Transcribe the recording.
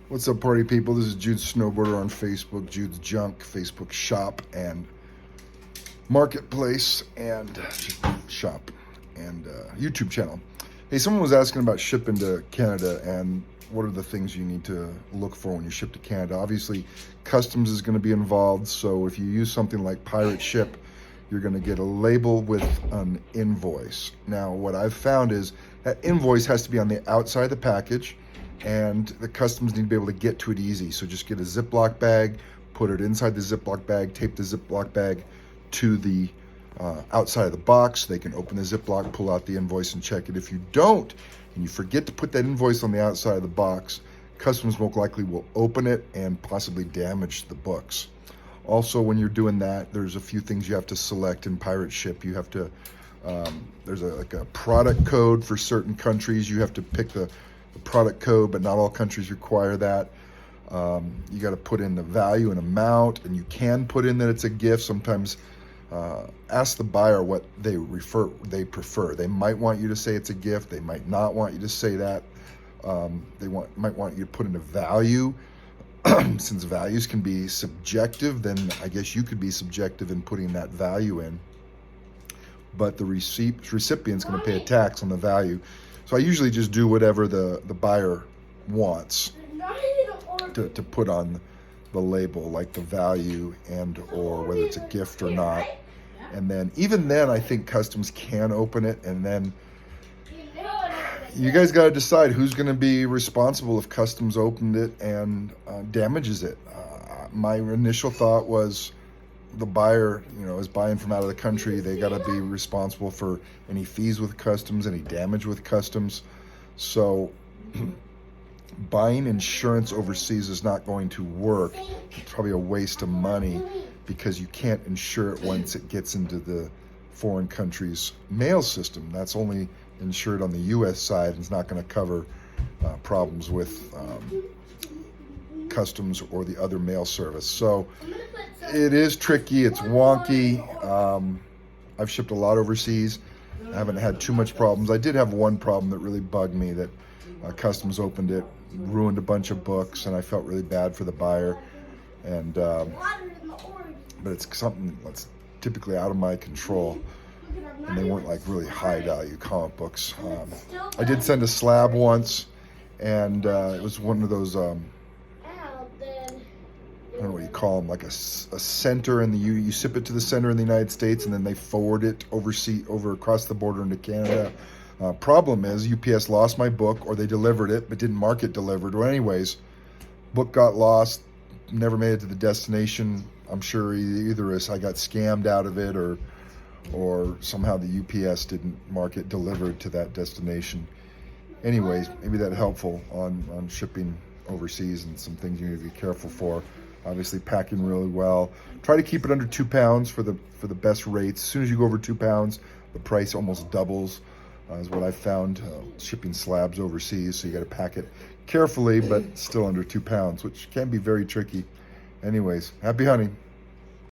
What's up, party people? This is Jude Snowboarder on Facebook, Jude's Junk, Facebook shop and marketplace and shop and YouTube channel. Hey, someone was asking about shipping to Canada and what are the things you need to look for when you ship to Canada. Obviously, customs is going to be involved, so if you use something like Pirate Ship, you're going to get a label with an invoice. Now, what I've found is that invoice has to be on the outside of the package, and the customs need to be able to get to it easy. So just get a Ziploc bag, put it inside the Ziploc bag, tape the Ziploc bag to the outside of the box. They can open the Ziploc, pull out the invoice, and check it. If you don't, and you forget to put that invoice on the outside of the box, customs most likely will open it and possibly damage the books. Also, when you're doing that, there's a few things you have to select in Pirate Ship. You have to, there's like a product code for certain countries. You have to pick the product code, but not all countries require that. You got to put in the value and amount, and you can put in that it's a gift. Sometimes ask the buyer what they prefer. They might want you to say it's a gift. They might not want you to say that. Might want you to put in a value. Since values can be subjective, then I guess you could be subjective in putting that value in. But the recipient's going to pay a tax on the value. So I usually just do whatever the buyer wants to put on the label, like the value and or whether it's a gift or not. And then even then, I think customs can open it, and then you guys got to decide who's going to be responsible if customs opened it and damages it. My initial thought was the buyer, is buying from out of the country. They got to be responsible for any fees with customs, any damage with customs. So buying insurance overseas is not going to work. It's probably a waste of money because you can't insure it once it gets into the foreign country's mail system. That's only insured on the U.S. side, and it's not going to cover problems with customs or the other mail service. So it is tricky. It's wonky. I've shipped a lot overseas. I haven't had too much problems. I did have one problem that really bugged me, that customs opened it, ruined a bunch of books, and I felt really bad for the buyer. And but it's something that's typically out of my control. And they weren't like really high value comic books. I did send a slab once, and it was one of those, I don't know what you call them, like a center in the, you ship it to the center in the United States, and then they forward it over across the border into Canada. Problem is UPS lost my book, or they delivered it but didn't mark it delivered. Well, anyways, book got lost, never made it to the destination. I'm sure either I got scammed out of it, or somehow the UPS didn't mark it delivered to that destination. Anyways, maybe that's helpful on shipping overseas and some things you need to be careful for. Obviously, packing really well. Try to keep it under 2 pounds for the best rates. As soon as you go over 2 pounds, the price almost doubles, is what I found shipping slabs overseas. So you got to pack it carefully, but still under 2 pounds, which can be very tricky. Anyways, happy hunting.